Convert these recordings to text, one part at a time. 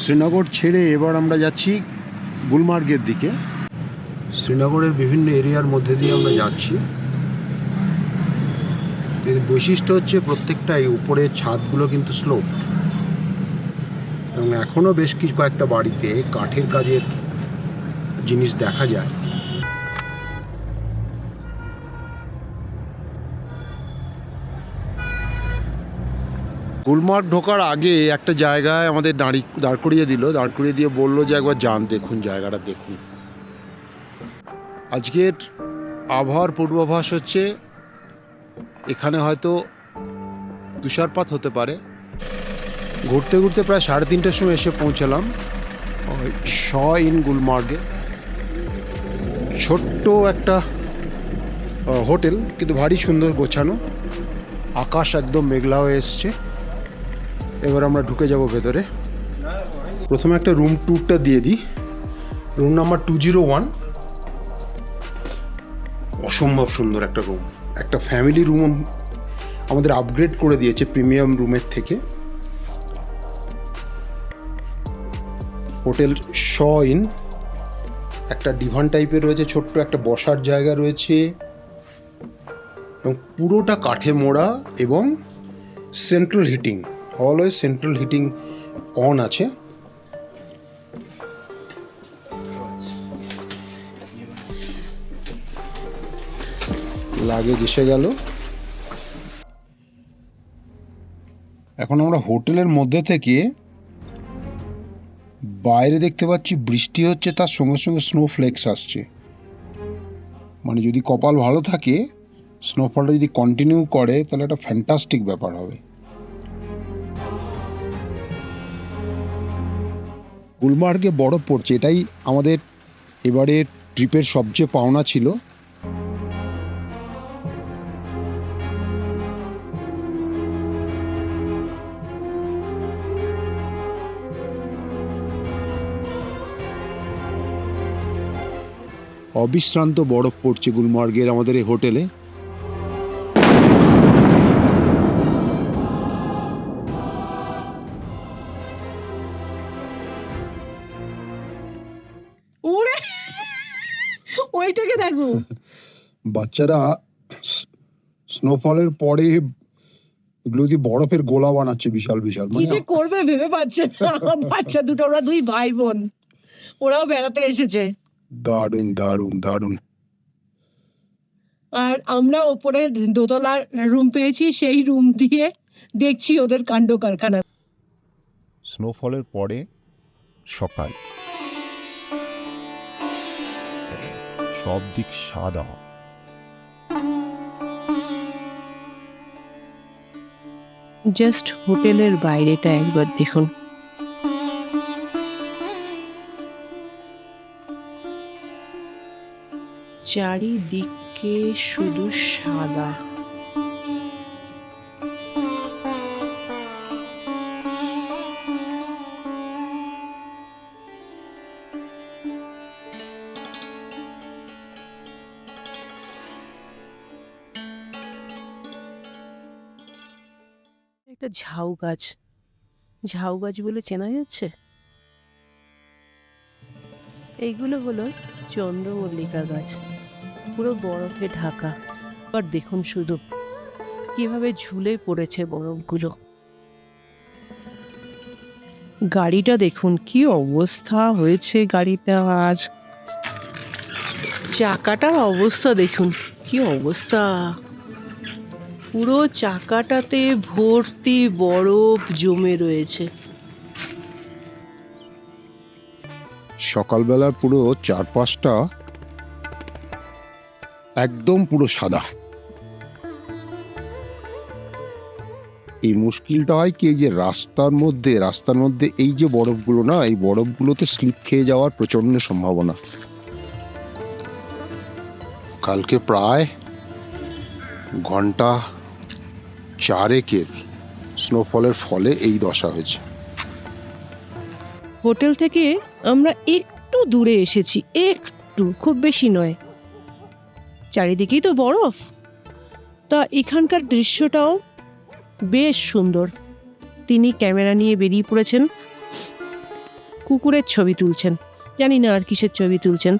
শ্রীনগর ছেড়ে এবার আমরা যাচ্ছি গুলমার্গের দিকে। শ্রীনগরের বিভিন্ন এরিয়ার মধ্যে দিয়ে আমরা যাচ্ছি। এর বৈশিষ্ট্য হচ্ছে প্রত্যেকটাই উপরের ছাদগুলো কিন্তু স্লোপ, এবং এখনও বেশ কিছু কয়েকটা বাড়িতে কাঠের কাজের জিনিস দেখা যায়। গুলমার্গ ঢোকার আগে একটা জায়গায় আমাদের দাঁড় করিয়ে দিয়ে বললো যে একবার যান, দেখুন জায়গাটা দেখুন। আজকের আবহাওয়ার পূর্বাভাস হচ্ছে এখানে হয়তো তুষারপাত হতে পারে। ঘুরতে ঘুরতে প্রায় 3:30টার সময় এসে পৌঁছালাম শ ইন গুলমার্গে। ছোট্ট একটা হোটেল, কিন্তু ভারী সুন্দর গোছানো। আকাশ একদম মেঘলা হয়ে এসছে। এবার আমরা ঢুকে যাব ভেতরে। প্রথমে একটা রুম ট্যুরটা দিয়ে দিই। Room number 201। অসম্ভব সুন্দর একটা রুম, একটা ফ্যামিলি রুম আমাদের আপগ্রেড করে দিয়েছে প্রিমিয়াম রুমের থেকে। হোটেল শ ইন, একটা ডিভান টাইপের রয়েছে, ছোট্ট একটা বসার জায়গা রয়েছে, এবং পুরোটা কাঠে মোড়া, এবং central heating, always central heating on আছে। লাগেজ এসে গেল। এখন আমরা হোটেলের মধ্যে থেকে বাইরে দেখতে পাচ্ছি বৃষ্টি হচ্ছে, তার সঙ্গে সঙ্গে স্নোফ্লেক্স আসছে। মানে যদি কপাল ভালো থাকে, স্নোফলটা যদি কন্টিনিউ করে, তাহলে একটা ফ্যান্টাস্টিক ব্যাপার হবে। গুলমার্গে বরফ পড়ছে, এটাই আমাদের এবারের ট্রিপের সবচেয়ে পাওনা ছিল। অবিশ্রান্ত বরফ পড়ছে গুলমার্গের আমাদের এই হোটেলে। ওইটাকে দেখো, বাচ্চারা স্নোফলের পরে এগুলো দিয়ে বরফের গোলা বানাচ্ছে বিশাল বিশাল। কি যে করবে ভেবে পাচ্ছে না। বাচ্চা দুটো, ওরা দুই ভাই বোন, ওরাও বেড়াতে এসেছে। দারুণ দারুণ দারুণ। আর আমরা ওপরে দোতলার রুম পেয়েছি, সেই রুম দিয়ে দেখছি ওদের কাণ্ড কারখানা। স্নোফলের পরে সকাল, সব দিক সাদা। জাস্ট হোটেলের বাইরেটা একবার দেখুন। চারিদিকে শুধু সাদা। একটা ঝাউ গাছ বলে চেনা যাচ্ছে। এইগুলো হলো চন্দ্রমল্লিকা গাছ, পুরো বরফে ঢাকা। আর দেখুন শুধু কিভাবে ঝুলে পড়েছে বরফগুলো। গাড়িটা দেখুন কি অবস্থা হয়েছে গাড়িটা। আজ চাকাটার অবস্থা দেখুন কি অবস্থা, পুরো চাকাটাতে ভর্তি বরফ জমে রয়েছে। সকালবেলার পুরো চারপাশটা একদম পুরো সাদা। এই মুশকিলটা হয় কি, এই যে রাস্তার মধ্যে এই যে বরফগুলো না, এই বরফগুলোতে স্লিপ খেয়ে যাওয়ার প্রচন্ড সম্ভাবনা। কালকে প্রায় ঘন্টা 4 স্নোফলের ফলে এই দশা হয়েছে। হোটেল থেকে আমরা একটু দূরে এসেছি, একটু, খুব বেশি নয়। চারিদিকেই তো বরফ, তা এখানকার দৃশ্যটাও বেশ সুন্দর। তিনি ক্যামেরা নিয়ে বেরিয়ে পড়েছেন। কুকুরের ছবি তুলছেন, জানি না আর কিসের ছবি তুলছেন।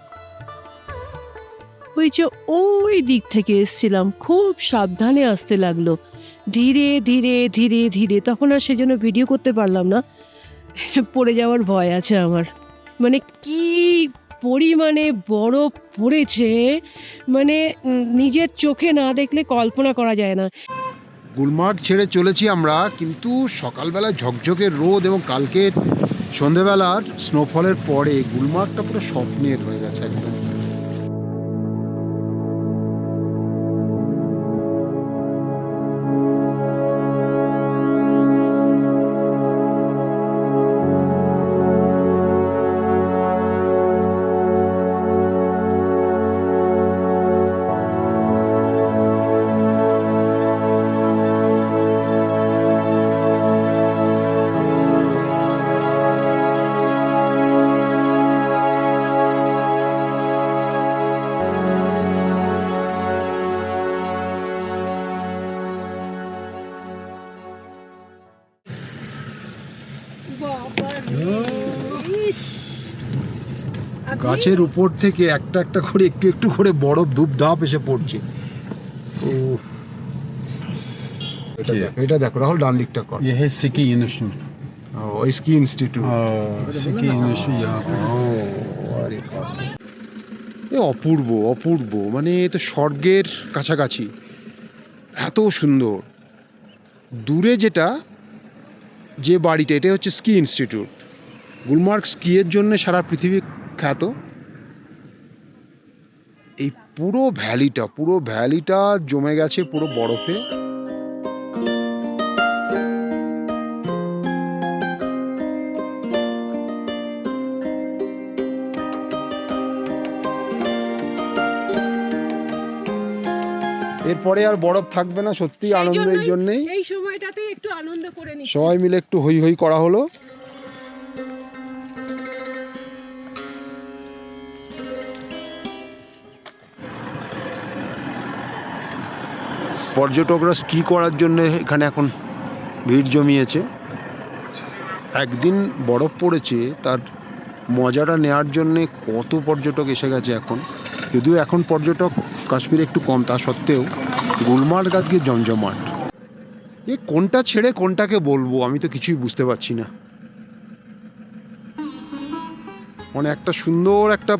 ওই যে ওই দিক থেকে এসছিলাম, খুব সাবধানে আসতে লাগলো, ধীরে ধীরে ধীরে ধীরে। তখন আর সেজন্য ভিডিও করতে পারলাম না, পড়ে যাওয়ার ভয় আছে আমার। মানে কি পরিমাণে বরফ পড়েছে, মানে নিজের চোখে না দেখলে কল্পনা করা যায় না। গুলমার্গ ছেড়ে চলেছি আমরা, কিন্তু সকালবেলা ঝকঝকে রোদ এবং কালকের সন্ধেবেলার স্নোফলের পরে গুলমার্গটা পুরো স্বপ্নের হয়ে গেছে একদম। গাছের উপর থেকে একটা একটা করে একটু একটু করে বরফ ধূপধাপ এসে পড়ছে। এটা দেখো রাহুল, ডান দিকটা কর। ये है सिकी इंस्टीट्यूट। ও স্কি ইনস্টিটিউট। सिकी इंस्टीट्यूट আরে এ অপূর্ব অপূর্ব, মানে এ তো স্বর্গের কাছাকাছি, এত সুন্দর। দূরে যেটা যে বাড়িটা, এটা হচ্ছে স্কি ইনস্টিটিউট। গুলমার্গ স্কিয়ের জন্য সারা পৃথিবী খ্যাত। এই পুরো ভ্যালিটা জমে গেছে পুরো বরফে। এরপরে আর বরফ থাকবে না, সত্যি আনন্দের জন্যই এই সময়টাতে একটু আনন্দ করে নিই, সবাই মিলে একটু হই হই করা হলো। পর্যটকরা স্কি করার জন্য এখানে এখন ভিড় জমিয়েছে। একদিন বরফ পড়েছে, তার মজাটা নেওয়ার জন্যে কত পর্যটক এসে গেছে এখন। যদিও এখন পর্যটক কাশ্মীরে একটু কম, তা সত্ত্বেও গুলমার্গ আজকে জমজমাট। এ কোনটা ছেড়ে কোনটাকে বলবো আমি তো কিছুই বুঝতে পারছি না। মানে একটা সুন্দর একটা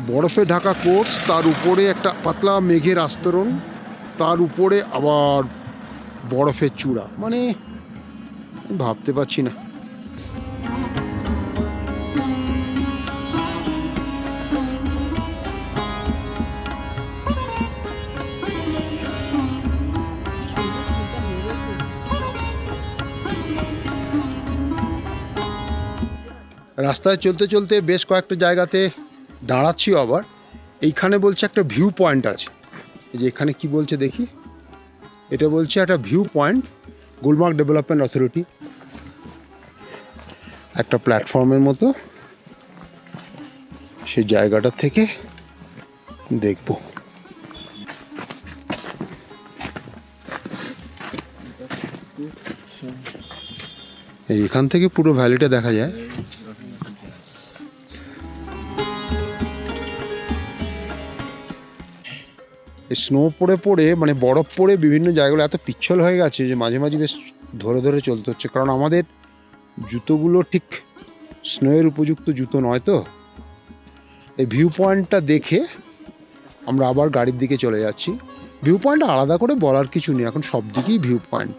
বরফে ঢাকা কোর্স, তার উপরে একটা পাতলা মেঘের আস্তরণ, তার উপরে আবার বরফের চূড়া, মানে ভাবতে পারছি না। রাস্তায় চলতে চলতে বেশ কয়েকটা জায়গাতে দাঁড়াচ্ছিও আবার। এইখানে বলছে একটা ভিউ পয়েন্ট আছে, এই যে এখানে কি বলছে দেখি, এটা বলছে একটা view point, Gulmarg development authority, একটা প্ল্যাটফর্মের মতো। সেই জায়গাটা থেকে দেখব। এইখান থেকে পুরো ভ্যালিটা দেখা যায়। স্নো পড়ে পড়ে, মানে বরফ পড়ে বিভিন্ন জায়গাগুলো এত পিচ্ছল হয়ে গেছে যে মাঝে মাঝে বেশ ধরে ধরে চলতে হচ্ছে, কারণ আমাদের জুতোগুলো ঠিক স্নোয়ের উপযুক্ত জুতো নয়। তো এই ভিউ পয়েন্টটা দেখে আমরা আবার গাড়ির দিকে চলে যাচ্ছি। ভিউ পয়েন্ট আলাদা করে বলার কিছু নেই, এখন সব দিকেই ভিউ পয়েন্ট।